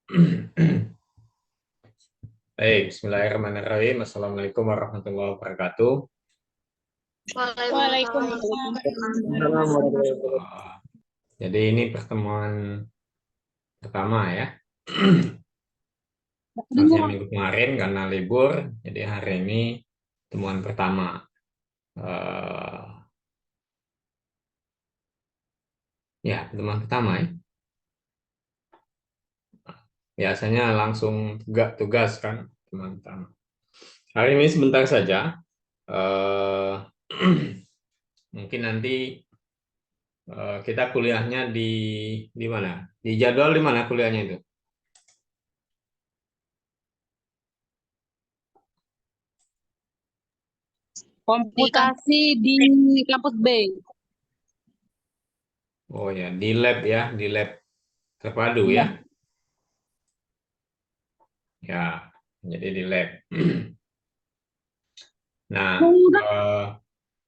Baik, bismillahirrahmanirrahim. Assalamualaikum warahmatullahi wabarakatuh. Waalaikumsalam. Jadi ini pertemuan pertama ya. Harusnya minggu kemarin karena libur, jadi hari ini temuan pertama. Ya, pertemuan pertama ya. Biasanya langsung tugas kan temuan pertama. Hari ini sebentar saja. Mungkin nanti kita kuliahnya di mana? Di jadwal di mana kuliahnya itu? Komputasi di kampus B. Oh ya, di lab ya, di lab terpadu ya. Ya, jadi di lab. Nah,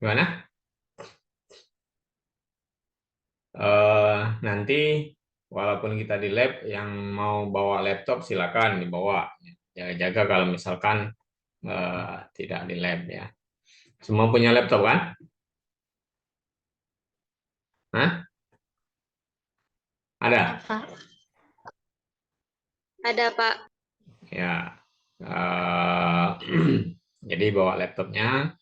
gimana? Nanti walaupun kita di lab, yang mau bawa laptop silakan dibawa. Jaga-jaga kalau misalkan tidak di lab ya. Semua punya laptop kan? Hah? Ada? Ada, Pak. Ya. Jadi bawa laptopnya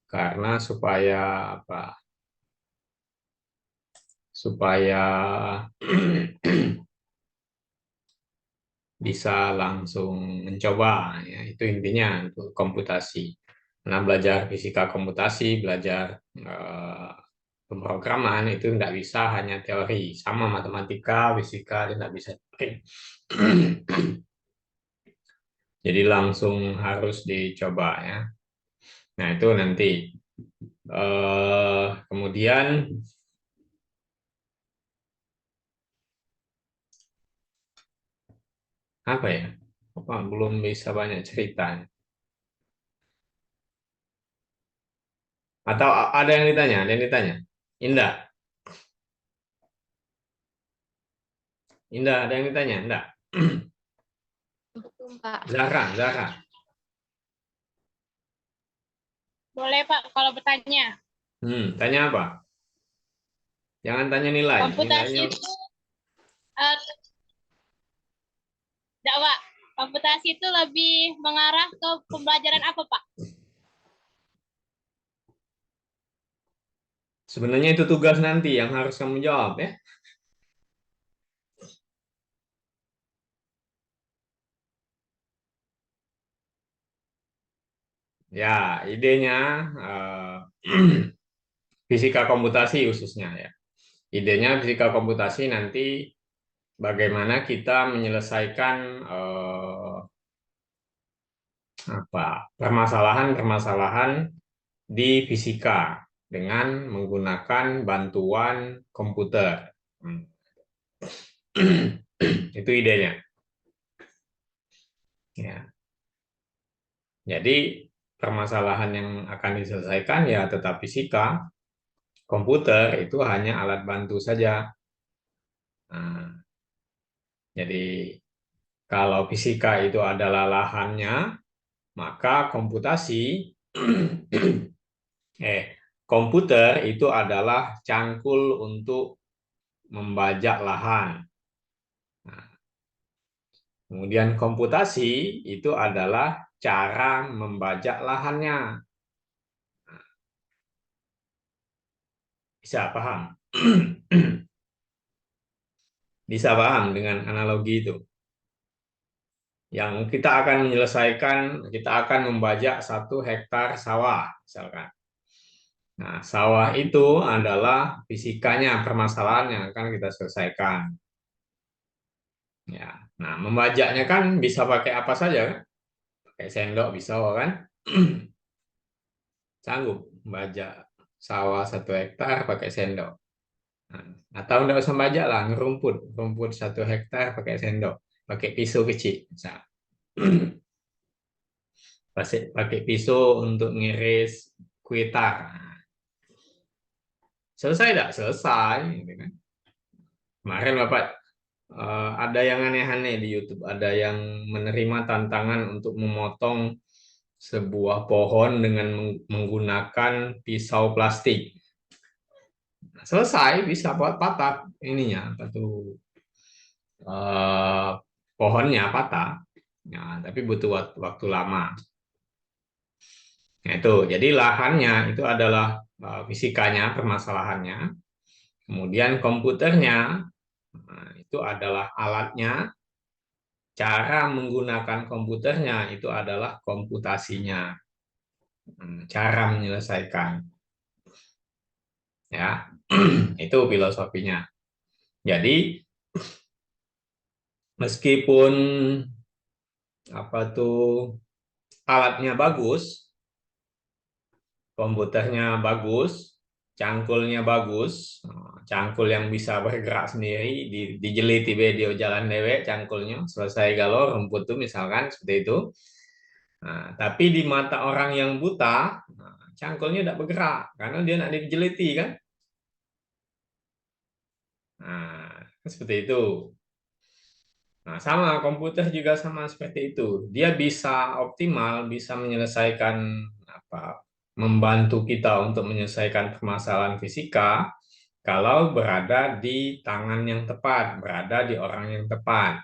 karena supaya apa? Supaya bisa langsung mencoba ya, itu intinya untuk komputasi. Karena belajar fisika komputasi, belajar pemrograman itu tidak bisa hanya teori, sama matematika, fisika tidak bisa teori. Jadi langsung harus dicoba ya. Nah itu nanti kemudian apa ya? Apa belum bisa banyak cerita? Atau ada yang ditanya? Ada yang ditanya? Indah, Indah ada yang ditanya? Enggak. Pak. Zahra. Boleh Pak kalau bertanya. Tanya apa? Jangan tanya nilai. Komputasi Nilainya itu enggak, Pak. Komputasi itu lebih mengarah ke pembelajaran apa, Pak? sebenarnya itu tugas nanti yang harus kamu jawab ya. Ya, idenya fisika komputasi khususnya ya. Idenya fisika komputasi nanti bagaimana kita menyelesaikan permasalahan-permasalahan di fisika dengan menggunakan bantuan komputer. Itu idenya. Ya. Jadi permasalahan yang akan diselesaikan ya tetap fisika, komputer itu hanya alat bantu saja. Nah, jadi kalau fisika itu adalah lahannya, maka komputer itu adalah cangkul untuk membajak lahan. Nah, kemudian komputasi itu adalah cara membajak lahannya. Bisa paham? Bisa paham dengan analogi itu? Yang kita akan menyelesaikan, kita akan membajak 1 hektar sawah, misalkan. Nah, sawah itu adalah fisikanya, permasalahan yang akan kita selesaikan. Ya, nah membajaknya kan bisa pakai apa saja kan? Pakai sendok bisa kan? Sanggup membajak sawah 1 hektar pakai sendok. Nah, atau enggak usah bajak lah, rumput 1 hektar pakai sendok, pakai pisau kecil, misal. pakai pisau untuk ngiris kuitar. Selesai tidak? Selesai. Gitu kan. Kemarin Bapak ada yang aneh-aneh di YouTube, ada yang menerima tantangan untuk memotong sebuah pohon dengan menggunakan pisau plastik. Nah, selesai, bisa patah ininya, apa tuh, eh, pohonnya patah. Nah, tapi butuh waktu lama. Nah, itu jadi lahannya itu adalah fisikanya permasalahannya. Kemudian komputernya, nah, itu adalah alatnya. Cara menggunakan komputernya itu adalah komputasinya. Cara menyelesaikan, ya. Itu filosofinya. Jadi meskipun apa tuh alatnya bagus, komputernya bagus, cangkulnya bagus, cangkul yang bisa bergerak sendiri, dijeliti video jalan dewek cangkulnya, selesai galau rumput tuh misalkan seperti itu. Nah, tapi di mata orang yang buta, nah, cangkulnya tidak bergerak karena dia tidak dijeliti kan. Nah, seperti itu. Nah, sama komputer juga sama seperti itu. Dia bisa optimal, bisa menyelesaikan apa, membantu kita untuk menyelesaikan permasalahan fisika kalau berada di tangan yang tepat, berada di orang yang tepat,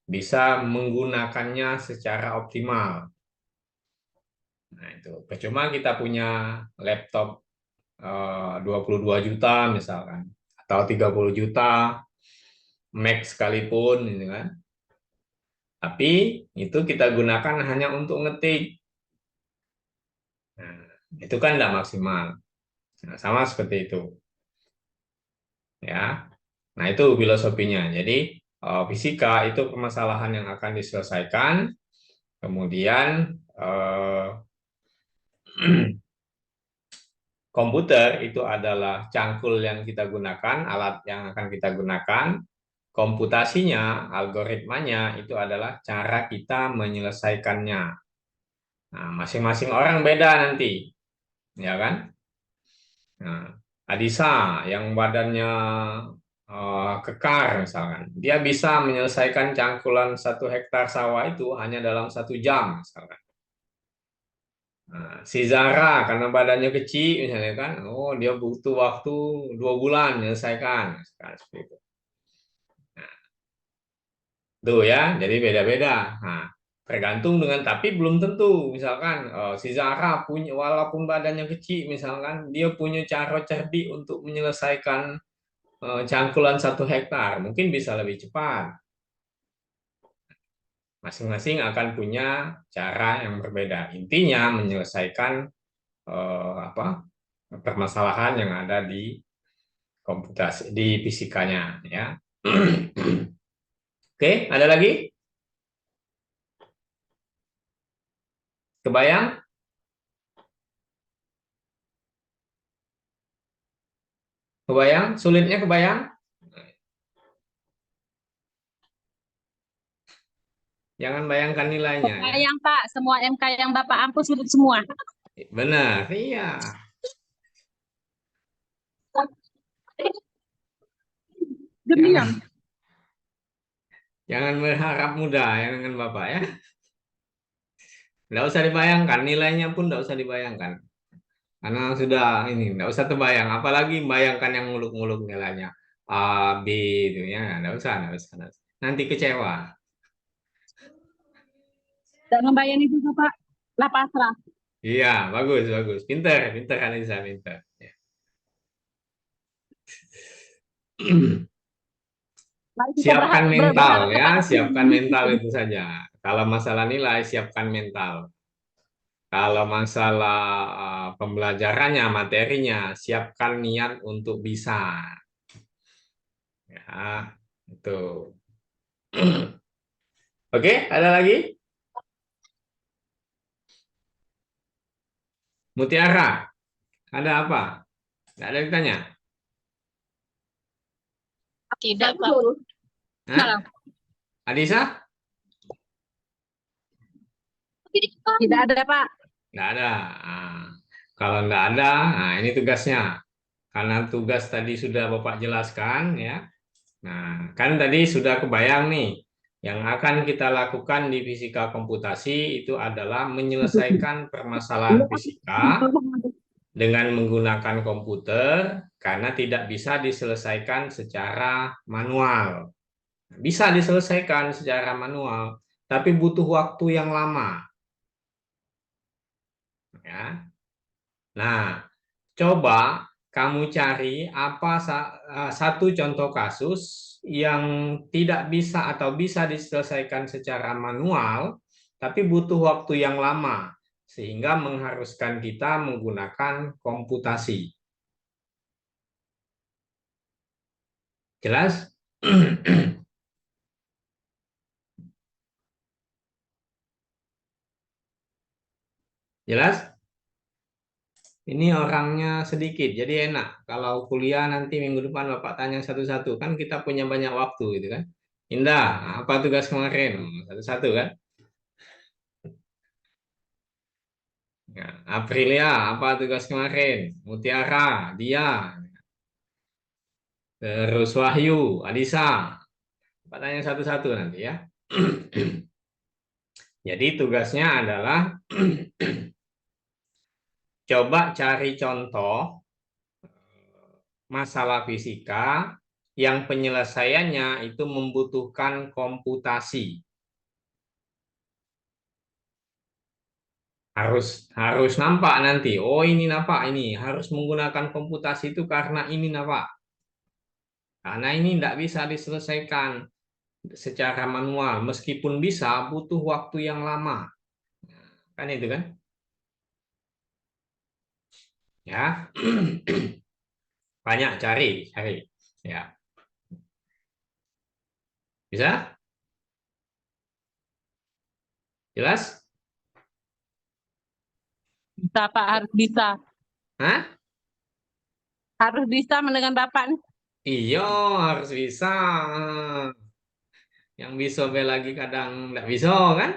bisa menggunakannya secara optimal. Nah, itu. Percuma kita punya laptop 22 juta misalkan, atau 30 juta, Mac sekalipun, gitu kan. Tapi itu kita gunakan hanya untuk ngetik. Nah, itu kan tidak maksimal. Nah, sama seperti itu. Ya. Nah, itu filosofinya. Jadi, fisika itu permasalahan yang akan diselesaikan. Kemudian, komputer itu adalah cangkul yang kita gunakan, alat yang akan kita gunakan. Komputasinya, algoritmanya itu adalah cara kita menyelesaikannya. Nah, masing-masing orang beda nanti, ya kan? Nah, Adisa yang badannya kekar misalkan, dia bisa menyelesaikan cangkulan 1 hektar sawah itu hanya dalam 1 jam misalkan. Nah, si Zara karena badannya kecil misalnya kan, oh dia butuh waktu 2 bulan menyelesaikan, misalkan seperti itu. Nah, tuh ya, jadi beda-beda. Nah, tergantung dengan, tapi belum tentu. Misalkan si Zara punya, walaupun badannya kecil, misalkan dia punya cara cerdik untuk menyelesaikan cangkulan 1 hektar, mungkin bisa lebih cepat. Masing-masing akan punya cara yang berbeda. Intinya menyelesaikan apa, permasalahan yang ada di komputasi, di fisikanya, ya. Oke, ada lagi? Kebayang? Kebayang? Sulitnya kebayang? Jangan bayangkan nilainya ya. Yang Pak, semua MK yang Bapak ampuh sulit semua. Benar, iya. Demian. Jangan berharap mudah ya dengan Bapak ya. Tidak usah dibayangkan, nilainya pun tidak usah dibayangkan. Karena sudah ini, tidak usah terbayang. Apalagi bayangkan yang muluk-muluk nilainya. A, B itu ya. Tidak usah, tidak usah, tidak usah. Nanti kecewa. Dan membayani juga Pak. Lah pasrah. Iya, bagus, bagus. Pinter, pinter Anissa, pinter. Ya. Mari kita Siapkan mental berharap ya, kepada siapkan Tuhan. mental itu saja. Kalau masalah nilai, siapkan mental. Kalau masalah pembelajarannya, materinya, siapkan niat untuk bisa. Ya, itu. Oke, ada lagi? Mutiara, ada apa? Tidak ada yang tanya? Tidak, Pak. Hah? Adisa? Tidak ada Pak. Tidak ada. Nah, kalau tidak ada, nah ini tugasnya. Karena tugas tadi sudah Bapak jelaskan, ya. Nah, kan tadi sudah kebayang nih, yang akan kita lakukan di fisika komputasi itu adalah menyelesaikan permasalahan fisika dengan menggunakan komputer karena tidak bisa diselesaikan secara manual. Bisa diselesaikan secara manual, tapi butuh waktu yang lama. Ya. Nah, coba kamu cari satu contoh kasus yang tidak bisa atau bisa diselesaikan secara manual, tapi butuh waktu yang lama, sehingga mengharuskan kita menggunakan komputasi. Jelas? Jelas? Ini orangnya sedikit, jadi enak. Kalau kuliah nanti minggu depan Bapak tanya satu-satu, kan kita punya banyak waktu gitu kan. Indah, apa tugas kemarin? Satu-satu kan. Ya, Aprilia, apa tugas kemarin? Mutiara, dia. Terus Wahyu, Adisa. Bapak tanya satu-satu nanti ya. Jadi tugasnya adalah coba cari contoh masalah fisika yang penyelesaiannya itu membutuhkan komputasi. Harus nampak nanti. Oh, ini nampak ini harus menggunakan komputasi itu karena ini nampak. Karena ini tidak bisa diselesaikan secara manual. Meskipun bisa, butuh waktu yang lama. Kan itu kan? Ya, banyak cari. Ya, bisa? Jelas? Bisa Pak, harus bisa. Hah? Harus bisa mendengar Bapak nih. Iya, harus bisa. Yang bisa be lagi kadang tidak bisa kan?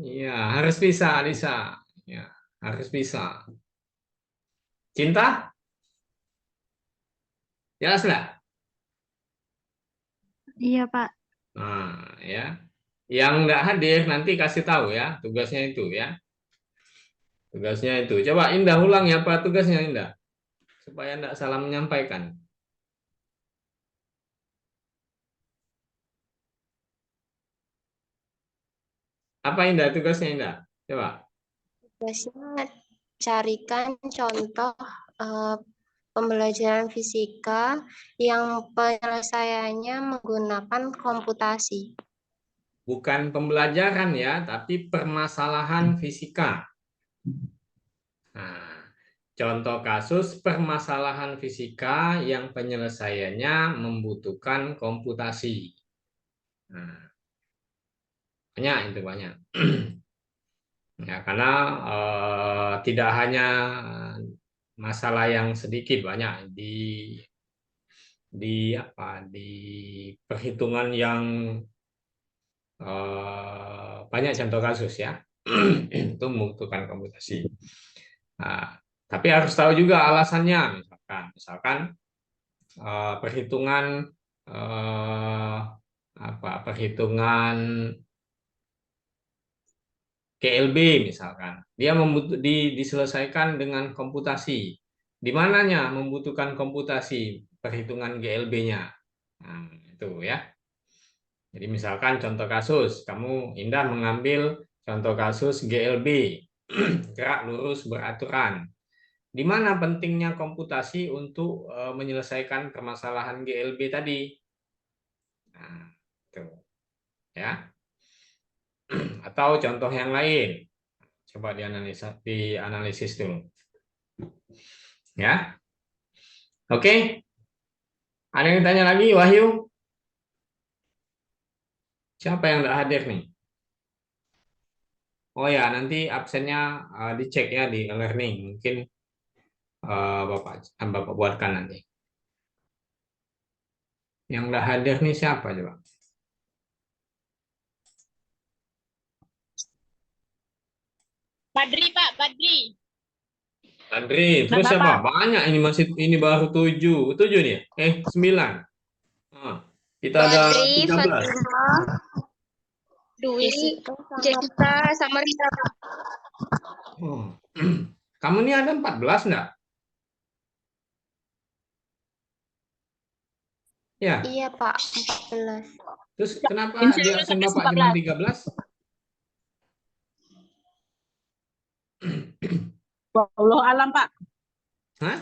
Iya, harus bisa, Lisa. Ya, harus bisa. Cinta? Jelas nggak? Iya, Pak. Nah, ya. Yang nggak hadir nanti kasih tahu ya, tugasnya itu ya. Tugasnya itu. Coba Indah ulang ya apa tugasnya Indah? Supaya nggak salah menyampaikan. Apa Indah tugasnya Indah? Coba. Tugasnya carikan contoh eh, pembelajaran fisika yang penyelesaiannya menggunakan komputasi. Bukan pembelajaran ya, tapi permasalahan fisika. Nah, contoh kasus permasalahan fisika yang penyelesaiannya membutuhkan komputasi. Nah, banyak itu banyak. Ya, karena tidak hanya masalah yang sedikit banyak di perhitungan yang banyak contoh kasus ya. Itu membutuhkan komputasi. Nah, tapi harus tahu juga alasannya, misalkan perhitungan eh, perhitungan GLB misalkan, dia diselesaikan dengan komputasi. Di mananya membutuhkan komputasi perhitungan GLB-nya. Nah, itu ya. Jadi misalkan contoh kasus, kamu Indah mengambil contoh kasus GLB, gerak lurus beraturan. Di mana pentingnya komputasi untuk menyelesaikan permasalahan GLB tadi? Nah, itu ya. Atau contoh yang lain. Coba dianalisis dulu. Ya. Oke. Ada yang tanya lagi, Wahyu? Siapa yang tidak hadir nih? Oh ya, nanti absennya dicek ya di e-learning. Mungkin Bapak buatkan nanti. Yang tidak hadir nih siapa coba? Badri, Pak, Badri. Andri, Nah, terus siapa? Bapak. Banyak ini masih ini baru 7. 7 nih. 9. Ah, kita ada Badri, 13. Fatima, Dwi, Jessica, sama Jessica, sama Rita. Oh. Kamu nih ada 14 enggak? Ya. iya Pak, 14. Terus kenapa Insya di Allah absen tapi Bapak cuma 14. 13? Allah alam, Pak. Hah?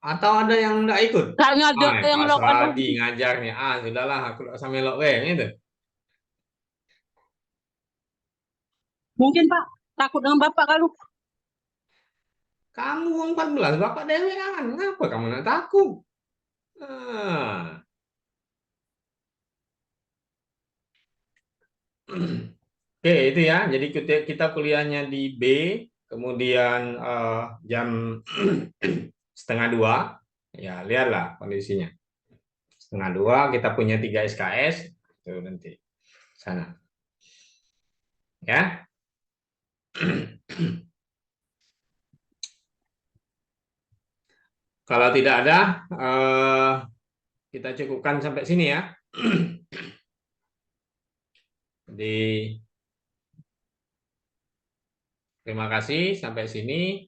Atau ada yang enggak ikut? Kayaknya ada Ah, yang Pak lock-on. Sladi ngajarnya. Ah, sudahlah, aku enggak usah melok weh, gitu. Mungkin, Pak. Takut dengan Bapak kalau. Kamu 14, Bapak dewe kan. Kenapa kamu enggak takut? Ah. Oke, itu ya. Jadi kita kuliahnya di B, kemudian jam setengah 2. Ya, lihatlah kondisinya. Setengah 2, kita punya 3 SKS. Itu nanti sana. Ya. Kalau tidak ada, kita cukupkan sampai sini ya. Jadi, terima kasih sampai sini.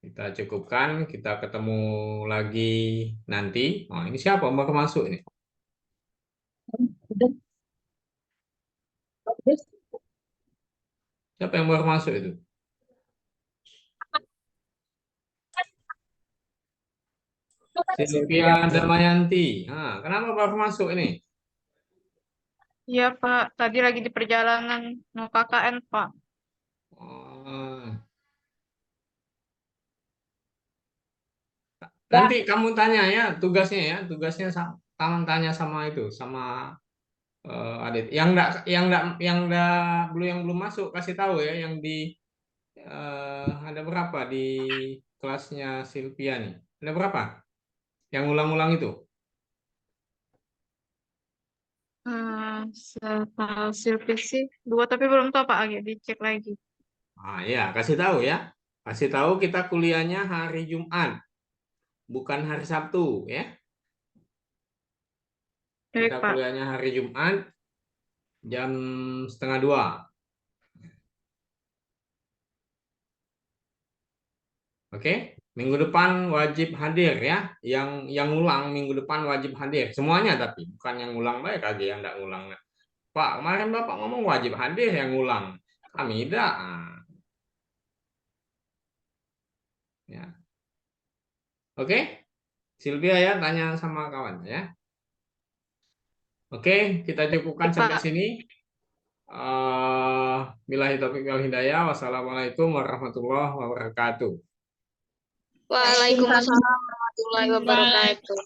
Kita cukupkan, kita ketemu lagi nanti. Oh, ini siapa yang baru masuk ini? Udah. Bagus. Siapa yang baru masuk itu? Sylvia Damayanti. Nah, kenapa baru masuk ini? Iya, Pak. Tadi lagi di perjalanan mau KKN, Pak. Oh. Nanti kamu tanya ya tugasnya kamu tanya sama itu, sama Adit. Yang belum masuk kasih tahu ya, yang di ada berapa di kelasnya Sylvia nih? Ada berapa? Yang ulang-ulang itu? Setahu Silvi sih 2, tapi belum tahu Pak. Agak dicek lagi. Ah ya, kasih tahu ya. Kasih tahu kita kuliahnya hari Jumat, bukan hari Sabtu ya. Baik, Kita Pak. kuliahnya hari Jumat jam setengah 2. Oke, minggu depan wajib hadir ya. Yang ngulang minggu depan wajib hadir. Semuanya tapi bukan yang ngulang baik aja yang enggak ngulang. Pak, kemarin Bapak ngomong wajib hadir yang ngulang. Kami tidak. Ya. Oke, Sylvia ya tanya sama kawan ya. Oke, kita cukupkan Baik, sampai Pak. sini. Billahi taufiq wal hidayah. Wassalamualaikum warahmatullahi wabarakatuh. Waalaikumsalam warahmatullahi wabarakatuh.